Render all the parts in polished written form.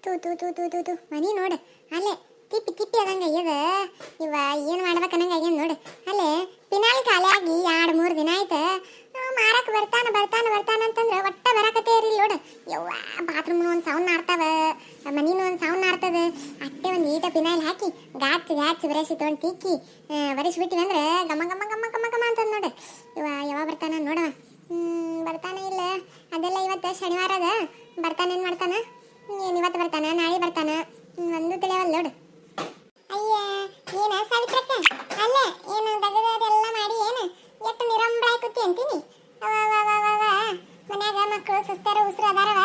ತೂ ತೂ ತೂ ತೂ ತೂ ತೂ ಮನಿ ನೋಡು ಅಲ್ಲೇ ತಿಪ್ಪಿ ತಿಪ್ಪಿ ಅದಂಗ ಆಗ್ಯದ. ಇವ ಏನು ಮಾಡ್ಬೇಕನ್ನಂಗ ಆಗ್ಯದ ನೋಡು. ಅಲ್ಲೇ ಪಿನಾಲ್ ಖಾಲಿ ಆಗಿ 2-3 ದಿನ ಆಯ್ತು. ಮಾರಕ್ಕೆ ಬರ್ತಾನ ಅಂತಂದ್ರೆ ಒಟ್ಟ ಬರಾಕತ್ತೇ ಇರಲಿಲ್ಲ ನೋಡು. ಯವ್ವ ಬಾತ್ರೂಮ್ನು ಒಂದು ಸೌಂಡ್ ಮಾಡ್ತಾವ, ಮನಿನೂ ಒಂದು ಸೌಂಡ್ ಮಾಡ್ತದೆ. ಅಟ್ಟೆ ಒಂದು ಈಟ ಪಿನಾಯಿಲ್ ಹಾಕಿ ಗಾಚ್ ಬ್ರಷ್ ತೊಗೊಂಡು ತಿಕ್ಕಿ ಒರೆಸ್ಬಿಟ್ಟಿವಿ ಅಂದ್ರೆ ಗಮ ಗಮ ಗಮ ಗಮ ಗಮ ಅಂತಂದು ನೋಡು. ಇವ ಯಾವಾಗ ಬರ್ತಾನ ನೋಡವ. ಬರ್ತಾನೆ ಇಲ್ಲ. ಅದೆಲ್ಲ ಇವತ್ತು ಶನಿವಾರ ಅದ. ಬರ್ತಾನೇನು ಮಾಡ್ತಾನ, ಏನು ಇವತ್ತು ಬರ್ತಾನ ನಾಳೆ ಬರ್ತಾನ ಒಂದು ತಿಳಿಯವಲ್ಲ ನೋಡು. ಅಯ್ಯ ಏನ ಸಾವಿತ್ರಕ್ಕ ಅಲ್ಲ ಏನು ದಗದೆಲ್ಲ ಮಾಡಿ ಏನು ಎಷ್ಟು ನಿರಂಬಳಾಯಿ ಕೂತಿ ಅಂತೀನಿ. ಮನ್ಯಾಗ ಮಕ್ಕಳು ಸುಸ್ತಾರ ಉಸಿರು ಅದಾರವ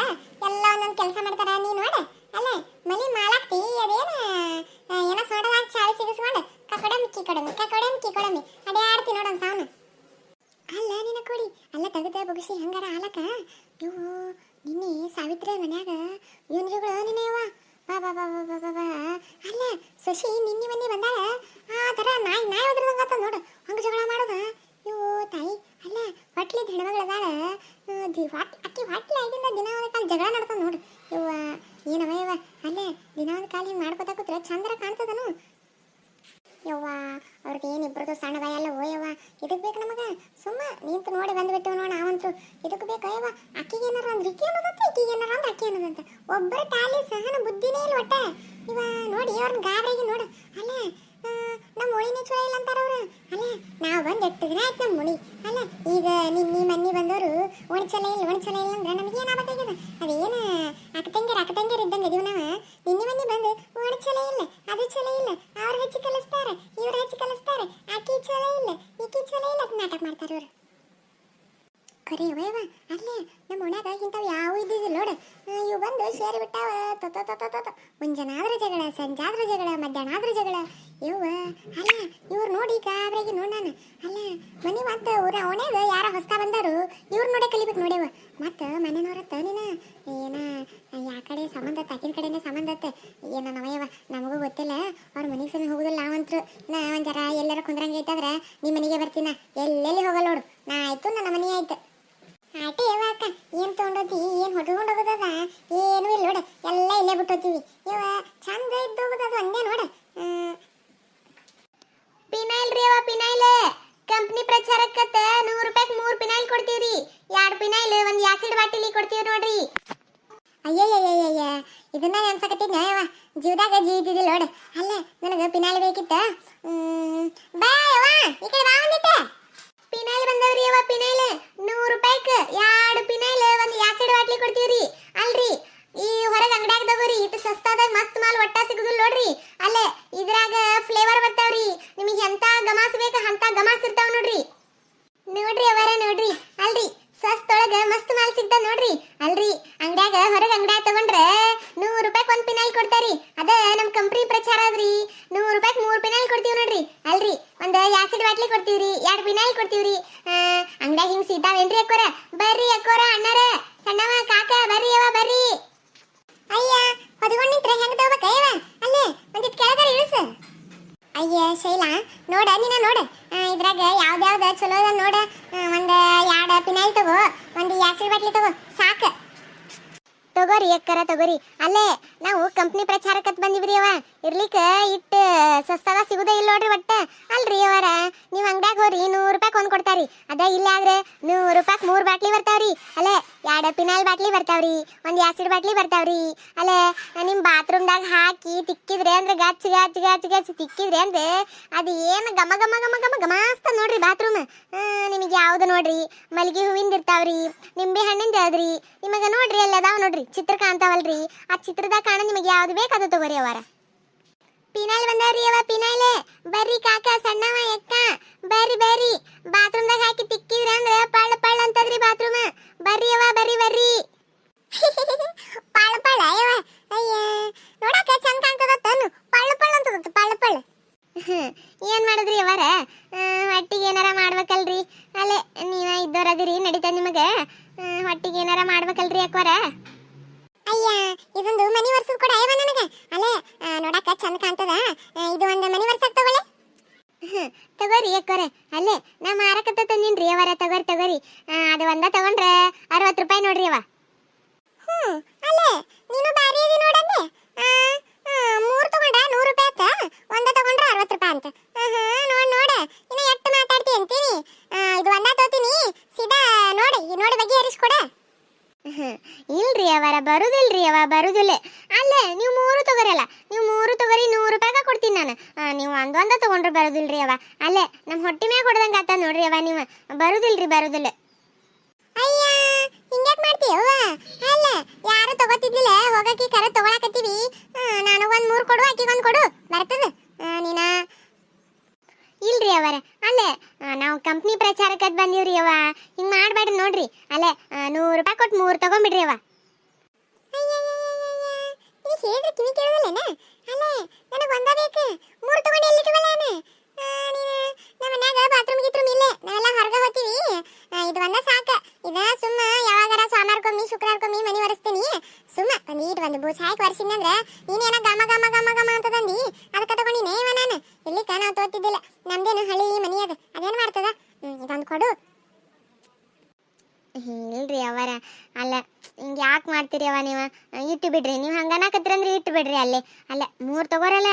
ಎಲ್ಲ ಒಂದೊಂದು ಕೆಲಸ ಮಾಡ್ತಾರ. ನೀ ನೋಡ ಅಲ್ಲ ಮನಿ ಮಾಲಾಕ್ತಿ ಅದೇನು ಏನೋ ಸೋಡದಾಗ ಚಾಳಿ ಸಿಗಿಸ್ಕೊಂಡು ಕಕೊಡಮಿ ಅದೇ ಆಡ್ತಿ ನೋಡೋಣ ಸಾವನು. ಅಲ್ಲ ನಿನ್ನ ಕೊಡಿ ಅಲ್ಲ ತೆಗೆದ ಬಗ್ಸಿ ಹಂಗಾರ ಆಲಕ. ಇವು ನಿನ್ನೆ ಸಾವಿತ್ರಿ ಮನ್ಯಾಗ ಇವನ್ ಜಗಳ ನಿನ್ನೆವ ಅಲ್ಲ ಶಶಿ ನಿನ್ನೆ ಮನೆ ಬಂದಾಳ ಆ ಥರ ನಾಯಿ ಒದ್ರದಂಗತ್ತ ನೋಡು ಹಂಗೆ ಜಗಳ ಮಾಡೋದ. ಇವು ತಾಯಿ ಅಲ್ಲ ಹೊಟ್ಲಿದ್ ಹೆಣ್ಮಗಳದಾಳ ಅಕ್ಕಿ ಹೊಟ್ಲಿ ಆಗಿಂದ ದಿನ ಒಂದು ಕಾಲ ಜಗಳ ನಡ್ತಾವ ನೋಡು. ಇವ ಏನವ ಇವ ಅಲ್ಲೇ ದಿನ ಒಂದು ಕಾಲ ಹಿಂಗೆ ಮಾಡ್ಕೋತಾ ಕೂತ್ರೆ ಚಂದ್ರ ಕಾಣ್ತದನು. ಯವ್ವ ಅವ್ರಿಗೆ ಏನಿಬ್ರದು ಸಣ್ಣ ಭಯ ಎಲ್ಲ ಓಯವ್ವ ಇದಕ್ಕೆ ಬೇಕು ನಮಗೆ ಸುಮ್ಮ ನಿಂತು ನೋಡಿ ಬಂದುಬಿಟ್ಟು ನೋಡ ನಾವಂತೂ ಇದಕ್ಕೆ ಬೇಕು. ಅಯ್ಯವ್ವ ಅಕ್ಕಿಗೆ ಏನಾರ ಅಂದ್ರೆ ಇಕ್ಕಿ ಅನ್ನೋದಂತ ಇಕ್ಕಿಗೆ ಏನಾರ ಅಂದ್ರೆ ಅಕ್ಕಿ ಅನ್ನೋದಂತ ಒಬ್ಬರ ತಾಲಿ ಸಹನ ಬುದ್ಧಿನೇ ಇಲ್ಲ ಒಟ್ಟ. ಇವ ನೋಡಿ ಅವ್ರನ್ನ ಗಾಬರಿಗೆ ನೋಡು. ಅಲ್ಲ ನಮ್ಮ ಮುಳಿನೇ ಚಲೋ ಇಲ್ಲ ಅಂತಾರ ಅವ್ರು. ಅಲ್ಲ ನಾವು ಬಂದು 8 ದಿನ ಆಯ್ತು ನಮ್ಮ ಮುಳಿ. ಅಲ್ಲ ಈಗ ನಿನ್ನೆ ಮನ್ನಿ ಬಂದವರು ಒಣಚಲ ಇಲ್ಲ ಅಂದ್ರೆ ನಮ್ಗೆ ಏನಾಗಬೇಕಾಗ್ಯದ. ಅದೇನು ಅಕ್ಕ ತಂಗಿಯರ್ ಇದ್ದಂಗೆ ಇದೀವಿ ನಾವು. ನಿನ್ನೆ ಮನ್ನಿ ಬಂದು ಒಣಚಲ ಇಲ್ಲ ಅದು ಚಲೋ ಇಲ್ಲ ಅವ್ರು ಹೆಚ್ಚು ಕಲಿಸ್ತಾರೆ ಇವ್ರು ಹೆಚ್ಚು ಕಲಿಸ್ತಾರೆ ಆಕಿ ಚಲೋ ಇಲ್ಲ ಈಕಿ ಚಲೋ ಇಲ್ಲ ಅಂತ ನಾಟಕ ಮಾಡ್ತಾರೆ ಇವರು. ಕರೆ ವಯವ ಅಲ್ಲೇ ನಮ್ಮ ಮನ್ಯಾಗ ಇಂಥವು ಯಾವ ಇದ್ದಿದ್ದಿಲ್ಲ ನೋಡು. ಇವು ಬಂದು ಸೇರಿ ಬಿಟ್ಟಾವ ಮುಂಜಾನಾದ್ರ ಜಗಳ, ಸಂಜಾದ್ರ ಜಗಳ, ಮಧ್ಯಾಹ್ನ ಜಗಳ. ಇವ ಅಲ್ಲ ಇವ್ರು ನೋಡಿ ಗಾಬ್ರಾಗಿ ನೋಡ್ ನಾನು. ಅಲ್ಲ ಮನೆ ಮತ್ತೆ ಅವನ್ಯಾಗ ಯಾರ ಹೊಸ ಬಂದಾರು ಇವ್ರು ನೋಡೇ ಕಲಿಬೇಕು ನೋಡ್ಯವ. ಮತ್ತು ಮನೆಯವ್ರತ್ತ ನೀನು ಏನ ಯಾ ಕಡೆ ಸಂಬಂಧ ಆಕಿನ ಕಡೆನೇ ಸಂಬಂಧ ಏನ ನವಯವ ನಮಗೂ ಗೊತ್ತಿಲ್ಲ. ಅವ್ರ ಮನೆಗೆ ಸಮಯ ಹೋಗುದಿಲ್ಲ ನಾವಂತೂ. ನಾ ಒಂದು ಜರ ಎಲ್ಲರ ಕುಂದ್ರಂಗೆ ಐತಂದ್ರೆ ನಿಮ್ಮ ಮನೆಗೆ ಬರ್ತೀನ, ಎಲ್ಲೆಲ್ಲಿ ಹೋಗಲ್ಲ ನೋಡು. ನಾ ಆಯ್ತು ನನ್ನ ಮನೆ ಆಯ್ತು ಆಟೆ ಯವ್ವ ಅಕ್ಕ ಏನು ತೊಗೊಂಡೋತಿ ಏನು ಹೊಡ್ಕೊಂಡು ಹೋಗೋದದ ಏನೂ ಇಲ್ಲ ನೋಡು. ಎಲ್ಲ ಇಲ್ಲೇ ಬಿಟ್ಟೋತೀವಿ ಇವ ಚಂದ ಇದ್ದು ಹೋಗೋದದು ಒಂದೇ ನೋಡು. ಪಿನೈಲ್ ರೀ ಅವ ಪಿನೈಲ್ ಕಂಪ್ನಿ ಪ್ರಚಾರಕ್ಕತ್ತ 100 ರೂಪಾಯಿಗೆ 3 ಪಿನೈಲ್ ಕೊಡ್ತೀವ್ರಿ. 2 ಪಿನೈಲ್ ಒಂದು ಆಸಿಡ್ ಬಾಟಲಿ ಕೊಡ್ತೀವಿ ನೋಡ್ರಿ. ಅಯ್ಯಯ್ಯಯ್ಯಯ್ಯ ಇದನ್ನ ಅನ್ಸಕತ್ತಿದ್ನ ಯವ್ವ ಜೀವದಾಗ ಜೀವಿತಿದ್ದಿಲ್ಲ ನೋಡು. ಅಲ್ಲ ನನಗೆ ಪಿನೈಲ್ ಬೇಕಿತ್ತ. ಬಾ ಯವ್ವ ಈ ಕಡೆ ಬಾ ಒಂದಿಟ್ಟ. ಪಿನೈಲ್ ಬಂದವ್ರಿ ಯವ್ವ ಪಿನೈಲ್ 100 ರೂಪಾಯಿಗೆ 2 ಪಿನೈಲ್ ಒಂದು ಆಸಿಡ್ ಬಾಟಲಿ ಕೊಡ್ತೀವ್ರಿ. ಅಲ್ರಿ ಈ ಹೊರಗೆ ಅಂಗಡ್ಯಾಗ ತಗೋರಿ ಇಟ್ಟು ಸಸ್ತಾದಾಗ ಮಸ್ತ್ ಮಾಲ್ ಒಟ್ಟ ಸಿಗುದಿಲ್ಲ ನೋಡ್ರಿ. ಅಲ್ಲೇ ಇದ್ರಾಗ ಫ್ಲೇವರ್ ಬರ್ತಾವ್ರಿ. ನಿಮಗೆ ಎಂತ ಗಮಾಸ್ ಬೇಕು ಅಂತ ಗಮಾಸ್ ಇರ್ತಾವ ನೋಡ್ರಿ. ನೋಡ್ರಿ ಅವರ ನೋಡ್ರಿ ಅಲ್ರಿ ಸಸ್ತೊಳಗ ಮಸ್ತ್ ಮಾಲ್ ಸಿಗ್ತಾವ ನೋಡ್ರಿ. ಅಲ್ರಿ ಅಂಗಡ್ಯಾಗ ಹೊರಗೆ ಅಂಗಡ್ಯಾಗ ತಗೊಂಡ್ರೆ 100 ರೂಪಾಯಿಗೆ 1 ಪಿನೈಲ್ ಕೊಡ್ತಾರಿ. ಅದ ನಮ್ಮ ಕಂಪ್ನಿ ಪ್ರಚಾರ ಅದ್ರಿ. 100 ರೂಪಾಯಿಗೆ 3 ಪಿನೈಲ್ ಕೊಡ್ತೀವಿ ನೋಡ್ರಿ. ಅಲ್ರಿ ಒಂದು ಆಸಿಡ್ ಬಾಟ್ಲಿ ಕೊಡ್ತೀವ್ರಿ, 2 ಪಿನೈಲ್ ಕೊಡ್ತೀವ್ರಿ. ಅಂಗಡ್ಯಾಗ ಹಿಂಗ್ ಸಿಗ್ತಾವೇನ್ರಿ ಅಕ್ಕೋರ? ಬರ್ರಿ ಅಕ್ಕೋರ ಅಣ್ಣಾರ ಸಣ್ಣವ ಕಾಕ ಬರ್ರಿ ಯವ್ವ ಬರ್ರಿ. ಅಯ್ಯ ಹೊದ್ಕೊಂಡ್ ನಿಂತ್ರೆ ಹೆಂಗ್ ತಗೋಬೇಕಯ್ಯವ? ಅಲ್ಲೇ ಒಂದಿಟ್ಟು ಕೆಳಗಡೆ ಇಳಿಸು. ಅಯ್ಯ ಶೈಲಾ ನೋಡ ನೀನ ನೋಡ ಇದ್ರಾಗ ಯಾವ್ದಾವ್ದ ಚಲೋ ಅದ ನೋಡ. ಒಂದು 2 ಪಿನೈಲ್ ತಗೋ, ಒಂದು ಆಸಿಡ್ ಬಾಟ್ಲಿ ತಗೋ ಸಾಕು. ತಗೋರಿ ಅಕ್ಕರ ತಗೋರಿ. ಅಲ್ಲೇ ನಾವು ಕಂಪ್ನಿ ಪ್ರಚಾರಕ್ಕತ್ ಬಂದಿವ್ರಿ ಅವ ಇರ್ಲಿಕ್ಕೆ ಇಟ್ಟು ಸಸ್ತಾಗ ಸಿಗುದೇ ಇಲ್ಲ ನೋಡ್ರಿ ಒಟ್ಟ. ಅಲ್ರಿ ಅವರ ನೀವು ಅಂಗಡ್ಯಾಗ ಹೋರಿ 100 ರೂಪಾಯಿಗೆ 1 ಕೊಡ್ತಾರಿ. ಅದ ಇಲ್ಲ ಆದ್ರೆ 100 ರೂಪಾಯಿಗೆ 3 ಬಾಟ್ಲಿ ಬರ್ತಾವ್ರಿ. ಅಲ್ಲೇ 2 ಪಿನೈಲ್ ಬಾಟ್ಲಿ ಬರ್ತಾವ್ರಿ, ಒಂದು ಆಸಿಡ್ ಬಾಟ್ಲಿ ಬರ್ತಾವ್ರಿ. ಅಲ್ಲೇ ನಿಮ್ಮ ಬಾತ್ರೂಮ್ದಾಗ ಹಾಕಿ ತಿಕ್ಕಿದ್ರೆ ಅಂದ್ರೆ ಗಚ್ ತಿಕ್ಕಿದ್ರೆ ಅಂದ್ರೆ ಅದು ಏನು ಗಮ ಗಮ ಗಮ ಗಮ ಗಮಾಸ್ತ ನೋಡ್ರಿ ಬಾತ್ರೂಮ್. ನಿಮಗೆ ಯಾವ್ದು ನೋಡ್ರಿ ಮಲ್ಲಿಗೆ ಹೂವಿಂದ ಇರ್ತಾವ್ರಿ, ನಿಂಬೆ ಹಣ್ಣಿಂದ ಯಾವ್ದ್ರಿ ನಿಮಗೆ ನೋಡ್ರಿ ಎಲ್ಲ ಅದಾವ ನೋಡ್ರಿ ಚಿತ್ರ ಕಾಣ್ತಾವಲ್ರಿ. ಆ ಚಿತ್ರದಾಗ ಕಾಣ ನಿಮಗೆ ಯಾವ್ದು ಬೇಕು ಅದು ತಗೋರಿ ಅವರ. ಪಿನೈಲ್ ಬಂದವ್ರಿ ಅವ ಪಿನೈಲ್ ಬರ್ರಿ ಕಾಕ ಸಣ್ಣವ ಎಕ್ಕ ಬರ್ರಿ ಬಾತ್ರೂಮ್ದಾಗ ಹಾಕಿ ತಿಕ್ಕಿದ್ರೆ ಅಂದ್ರೆ ಪಳ್ಳ ಅಂತದ್ರಿ ಬಾತ್ರೂಮ್. ಬರ್ರಿ ಅವ ಬರ್ರಿ ಪಳ್ಳ ಅಯ್ಯವ ಅಯ್ಯ ನೋಡಕ ಚಂದ ಕಾಣ್ತದ ತನ್ನು ಪಳ್ಳ ಅಂತದ ಪಳ್ಳ. ಏನ್ ಮಾಡಿದ್ರಿ ಅವರ ಹೊಟ್ಟಿಗೆ ಏನಾರ ಮಾಡ್ಬೇಕಲ್ರಿ. ಅಲ್ಲೇ ನೀವ ಇದ್ದವರದಿರಿ ನಡೀತದ ನಿಮಗೆ ಹೊಟ್ಟಿಗೆ ಏನಾರ ಮಾಡ್ಬೇಕಲ್ರಿ ಅಕ್ವರ. ಅಯ್ಯ ಇದೊಂದು ಮನಿ ವರ್ಷದ ಕೂಡ ಅಯ್ಯವ ನನಗೆ. ಅಲ್ಲೇ ನೋಡಕ ಚಂದ ಕಾಣ್ತದ ಇದು ಒಂದು ಮನಿ ವರ್ಷಕ್ಕೆ ತಗೊಳ್ಳೆ. ತಗೋರಿ ಅಕ್ಕೋರೆ ಅಲ್ಲೇ ನಾ ಮಾರಕತ್ತ ತಂದಿನ್ರಿ ಅವರ ತಗೋರಿ. ಅದು ಒಂದ ತಗೊಂಡ್ರೆ 60 ರೂಪಾಯಿ ನೋಡ್ರಿ ಅವ. ಅಲ್ಲೇ ನೀನು ಬರುದಿಲ್ಲ. ಅಲ್ಲೇ ನೀವು ಮೂರು ತಗೋರಲ್ಲ, ನೀವು ಮೂರು ತಗೋರಿ 100 ರೂಪಾಯಿಗೆ ಕೊಡ್ತೀನಿ ನಾನು. ನೀವು ಒಂದೊಂದ ತಗೊಂಡ್ರೆ ಬರುದಿಲ್ರಿ ಅವ. ಅಲ್ಲೇ ನಮ್ಮ ಹೊಟ್ಟಿ ಮ್ಯಾಗ ಹೊಡೆದಂಗೆ ಆತ ನೋಡ್ರಿ ಅವ. ನೀವು ಬರುದಿಲ್ರಿ, ಬರುದಿಲ್ಲ. ಅಯ್ಯ ಹಿಂಗ್ಯಾಕ್ ಮಾಡ್ತೀಯವ್ವ? ಅಲ್ಲ ಯಾರು ತಗೋತಿದ್ದಿಲ್ಲ, ಹೋಗಕ್ಕೆ ಕರೆ ತಗೊಳಕತ್ತೀವಿ. ನಾನು ಒಂದು 3 ಕೊಡು, ಆಕಿಗೆ 1 ಕೊಡು, ಬರ್ತದ ನೀನ. ಇಲ್ರಿ ಅವರ, ಅಲ್ಲೇ ನಾವು ಕಂಪ್ನಿ ಪ್ರಚಾರಕ್ಕೆ ಬಂದೀವ್ರಿ ಅವ. ಹಿಂಗೆ ಮಾಡಬೇಡ್ರಿ ನೋಡ್ರಿ. ಅಲ್ಲೇ 100 ರೂಪಾಯಿ ಕೊಟ್ಟು 3 ತಗೊಂಬಿಡ್ರಿ ಅವ. ನೀವು ಹೇಳಿದ್ರೆ ಕಿವಿ ಕೇಳೋದಿಲ್ಲನ? ಅಲ್ಲೇ ನನಗೆ ಒಂದ ಬೇಕು, 3 ತಗೊಂಡು ಎಲ್ಲಿಟ್ವಲ್ಲ ನಾನು. ನೀನು ನಮ್ಮ ಮನ್ಯಾಗ ಬಾತ್ರೂಮ್ ಗೀತ್ರೂಮ್ ಇಲ್ಲೇ, ನಾವೆಲ್ಲ ಹೊರಗೆ ಹೋಗ್ತೀವಿ. ಇದು ಒಂದ ಸಾಕ. ಇದ ಸುಮ್ಮ ಯಾವಾಗಾರ ಸೋಮವಾರಕ್ಕೊಮ್ಮೆ ಶುಕ್ರವಾರಕ್ಕೊಮ್ಮೆ ಮನೆ ಒರೆಸ್ತೀನಿ. ಸುಮ್ಮ ಒಂದು ಬೂಸ್ ಹಾಕಿ ಒರೆಸಿನಂದ್ರೆ ನೀನೇನ ಗಮ ಗಮ ಗಮ ಗಮ ಅಂತದಂದು ಅದಕ್ಕೆ ತಗೊಂಡಿನೇ ಇವ ನಾನು. ಇಲ್ಲಿಕ ನಾವು ತೋತಿದ್ದಿಲ್ಲ, ನಮ್ದೇನು ಹಳಿ ಮನಿ ಅದ, ಅದೇನು ಮಾಡ್ತದ. ಇದೊಂದು ಕೊಡು. ಇಲ್ರಿ ಅವರ, ಅಲ್ಲ ಹಿಂಗೆ ಯಾಕೆ ಮಾಡ್ತೀರಿ ಅವ ನೀವು? ಇಟ್ಟು ಬಿಡ್ರಿ, ನೀವು ಹಂಗನಾಕತ್ತೀರಂದ್ರೆ ಇಟ್ಟು ಬಿಡ್ರಿ. ಅಲ್ಲೇ ಅಲ್ಲ 3 ತಗೋರಲ್ಲ.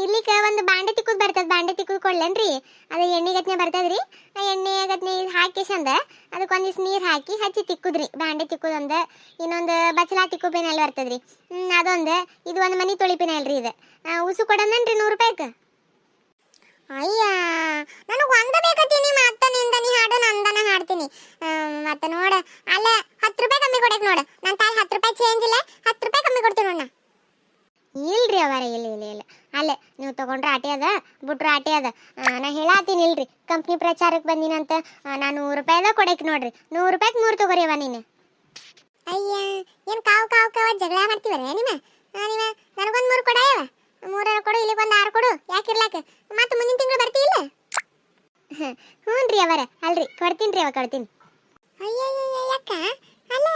ಇಲ್ಲಿಕ ಒಂದು ಬಾಂಡೆ ತಿಕ್ಕುದು ಬರ್ತದ, ಬಾಂಡೆ ತಿಕ್ಕುದು ಕೊಡ್ಲೇನ್ರಿ? ಅದು ಎಣ್ಣೆ ಗತ್ನೆ ಬರ್ತದ್ರಿ. ಎಣ್ಣೆ ಗತ್ನೆ ಹಾಕಿ ಚಂದ ಅದಕ್ಕೆ ಒಂದಿವ್ಸ ನೀರು ಹಾಕಿ ಹಚ್ಚಿ ತಿಕ್ಕುದ್ರಿ. ಬಾಂಡೆ ತಿಕ್ಕುದೊಂದು, ಇನ್ನೊಂದು ಬಚ್ಚಲ ತಿಕ್ಕು ಪಿನಲ್ ಬರ್ತದ್ರಿ. ಅದೊಂದು, ಇದು ಒಂದು ಮನಿ ತೊಳಿ ಪಿನಲ್ರಿ. ಇದು ಉಸು ಕೊಡೋಣನ್ರಿ 100 ರೂಪಾಯಿಗೆ. ಅಯ್ಯ ನನಗೆ ಒಂದ ಬೇಕತ್ತೀನಿ, ಮತ್ತೆ ನಿಂದನಿ ಹಾಡು ನಂದನ ಹಾಡ್ತೀನಿ. ಮತ್ತೆ ನೋಡ ಅಲ್ಲೇ 10 ರೂಪಾಯಿ ಕಮ್ಮಿ ಕೊಡಕ್ ನೋಡು. ನನ್ನ ತಾಯಿ 10 ರೂಪಾಯಿ ಚೇಂಜ್ ಇಲ್ಲ, 10 ರೂಪಾಯಿ ಕಮ್ಮಿ ಕೊಡ್ತೀನಿ ನೋಡ. ಇಲ್ರಿ ಅವರ, ಇಲ್ಲ ಇಲ್ಲ ಇಲ್ಲ. ಅಲ್ಲೇ ನೀವು ತಗೊಂಡ್ರೆ ಆಟೆ ಅದ, ಬಿಟ್ರೆ ಆಟೆ ಅದ. ನಾ ಹೇಳತ್ತೀನಿ ಇಲ್ರಿ, ಕಂಪ್ನಿ ಪ್ರಚಾರಕ್ಕೆ ಬಂದಿನಂತ. ನಾನು 100 ರೂಪಾಯಿದ ಕೊಡಕ್ಕೆ ನೋಡ್ರಿ. 100 ರೂಪಾಯಿಗೆ 3 ತಗೋರಿ ಅವ ನೀನು. ಅಯ್ಯ ಏನು ಕಾವು ಕಾವು ಕಾವು ಜಗಳ ಮಾಡ್ತೀವಲ್ಲ ನಿಮ್ಮ ನನಗೊಂದು 3 ಕೊಡಯವ. 3 ಕೊಡು, ಇಲ್ಲಿಗೆ ಒಂದು 6 ಕೊಡು. ಯಾಕಿರ್ಲಾಕ ಮತ್ತೆ ಮುಂದಿನ ತಿಂಗಳು ಬರ್ತೀಯಿಲ್ಲ? ಹ್ಞೂ ರೀ ಅವರ, ಅಲ್ರಿ ಕೊಡ್ತೀನಿ ರೀ ಅವ, ಕೊಡ್ತೀನಿ. ಅಯ್ಯಯ್ಯ ಯಾಕ? ಅಲ್ಲ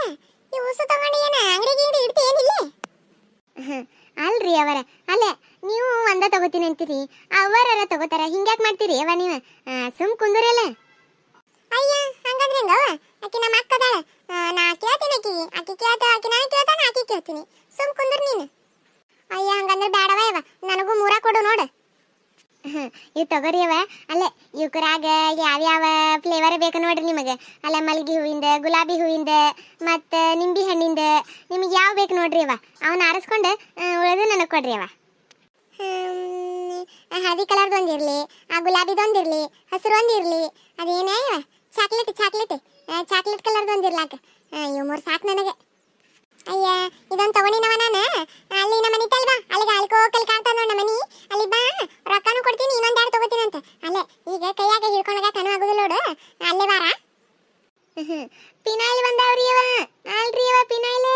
ಈ ಉಸು ತಗೊಂಡು ಏನು ಅಂಗಡಿಗೆ ಇಡ್ತಿ ಏನಿಲ್ಲ? ಅಲ್ರಿ ಅವರ, ಅಲ್ಲೇ ನೀವು ಒಂದ ತಗೋತೀನಿ ಅಂತೀರಿ, ಅವರ ತಗೋತಾರ. ಹಿಂಗ್ಯಾಕೆ ಮಾಡ್ತೀರಿ ಅವ ನೀವು? ಸುಮ್ ಕುಂದ್ರಲ್ಲ. ಅಯ್ಯ ಹಂಗಂದ್ರೆ ಹೆಂಗವ? ಆಕಿ ನಮ್ಮ ಅಕ್ಕದಾಳ, ನಾ ಕೇಳ್ತೀನಿ ಆಕಿಗೆ, ಆಕಿ ಕೇಳ್ತಾ, ಆಕಿ ನಾನು ಕೇಳ್ತಾನ, ಆಕಿ ಕೇಳ್ತೀನಿ. ಸುಮ್ ಕುಂದ್ರ ನೀನು. ಅಯ್ಯ ಹಂಗಂದ್ರೆ ಬೇಡವ ಇವ, ನನಗೂ 3 ಕೊಡು ನೋಡು. ಇವು ತಗೋರಿ ಅವ. ಅಲ್ಲೇ ಇವ್ಕರಾಗ ಯಾವ್ಯಾವ ಫ್ಲೇವರ್ ಬೇಕು ನೋಡ್ರಿ ನಿಮಗೆ. ಅಲ್ಲ ಮಲ್ಗಿ ಹೂವಿಂದ, ಗುಲಾಬಿ ಹೂವಿಂದ, ಮತ್ತು ನಿಂಬೆ ಹಣ್ಣಿಂದ, ನಿಮಗೆ ಯಾವ ಬೇಕು ನೋಡ್ರಿ ಅವ. ಅವನ್ನ ಆರಿಸ್ಕೊಂಡು ಉಳಿದು ನನಗೆ ಕೊಡ್ರಿ ಅವ. ಹಳದಿ ಕಲರ್ದು ಒಂದಿರಲಿ, ಆ ಗುಲಾಬಿದೊಂದಿರಲಿ, ಹಸಿರು ಒಂದಿರಲಿ, ಅದೇನೇ ಇವ ಚಾಕ್ಲೇಟ್ ಕಲರ್ದು ಒಂದಿರ್ಲಾಕ. ಇವು 3 ಸಾಕು ನನಗೆ. ಅಯ್ಯ ಇದೊಂದು ತಗೊಂಡಿನವ ನಾನು. ಅಲ್ಲಿ ನಮ್ಮ ಮನಿ ತಲ್ಬಾ, ಅಲ್ಲಿಗೆ ಅಲ್ಕೋಕಲ್ ಕಾಣ್ತಾ ನೋಡ ನಮ್ಮ ಮನಿ. ಅಲ್ಲಿ ಬಾ, ರೊಕ್ಕನೂ ಕೊಡ್ತೀನಿ, ಇನ್ನೊಂದು 2 ತಗೋತೀನಿ ಅಂತ. ಅಲ್ಲೇ ಈಗ ಕೈಯಾಗ ಹಿಡ್ಕೊಂಡಾಗ ಕನು ಆಗುದಿಲ್ಲ ನೋಡು. ಅಲ್ಲೇ ಬಾರ. ಪಿನಾಯಿಲ್ ಬಂದಾವ್ರಿ ಅವ. ಅಲ್ರಿ ಅವ ಪಿನಾಯಿಲ್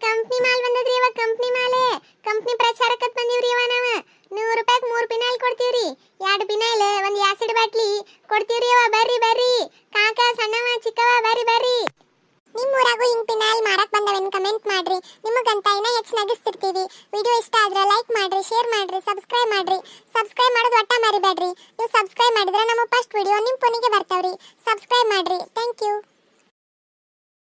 ಕಂಪ್ನಿ ಮಾಲ್ ಬಂದದ್ರಿ ಅವ. ಕಂಪ್ನಿ ಮಾಲ್, ಕಂಪ್ನಿ ಪ್ರಚಾರಕ್ಕೆ ಬಂದೀವ್ರಿ ಅವ. ನಾವು 100 ರೂಪಾಯಿಗೆ 3 ಪಿನಾಯಿಲ್ ಕೊಡ್ತೀವ್ರಿ. 2 ಪಿನಾಯಿಲ್, ಒಂದು ಆಸಿಡ್ ಬಾಟ್ಲಿ ಕೊಡ್ತೀವ್ರಿ ಅವ. ಬರ್ರಿ ಬರ್ರಿ ಕಾಕ, ಸಣ್ಣವ ಚಿಕ್ಕವ, ಬರ್ರಿ ಬರ್ರಿ. ನಿಮ್ಮೂರಾಗೂ ಹಿಂಗ್ ಪಿನಾಯಿಲ್ ಮಾರಕ್ ಬಂದವೇನು ಕಮೆಂಟ್ ಮಾಡ್ರಿ. ನಿಮಗಂತ ಇನ್ನೂ ಹೆಚ್ಚು ನಗಿಸ್ತಿರ್ತೀವಿ. ವಿಡಿಯೋ ಇಷ್ಟ ಆದ್ರೆ ಲೈಕ್ ಮಾಡ್ರಿ, ಶೇರ್ ಮಾಡ್ರಿ, ಸಬ್ಸ್ಕ್ರೈಬ್ ಮಾಡ್ರಿ. ಸಬ್ಸ್ಕ್ರೈಬ್ ಮಾಡೋದು ಒಟ್ಟ ಮರಿಬೇಡ್ರಿ. ನೀವು ಸಬ್ಸ್ಕ್ರೈಬ್ ಮಾಡಿದ್ರೆ ನಮ್ಮ ಫಸ್ಟ್ ವಿಡಿಯೋ ನಿಮ್ಮ ಫೋನಿಗೆ ಬರ್ತಾವ್ರಿ. ಸಬ್ಸ್ಕ್ರೈಬ್ ಮಾಡ್ರಿ. Thank you.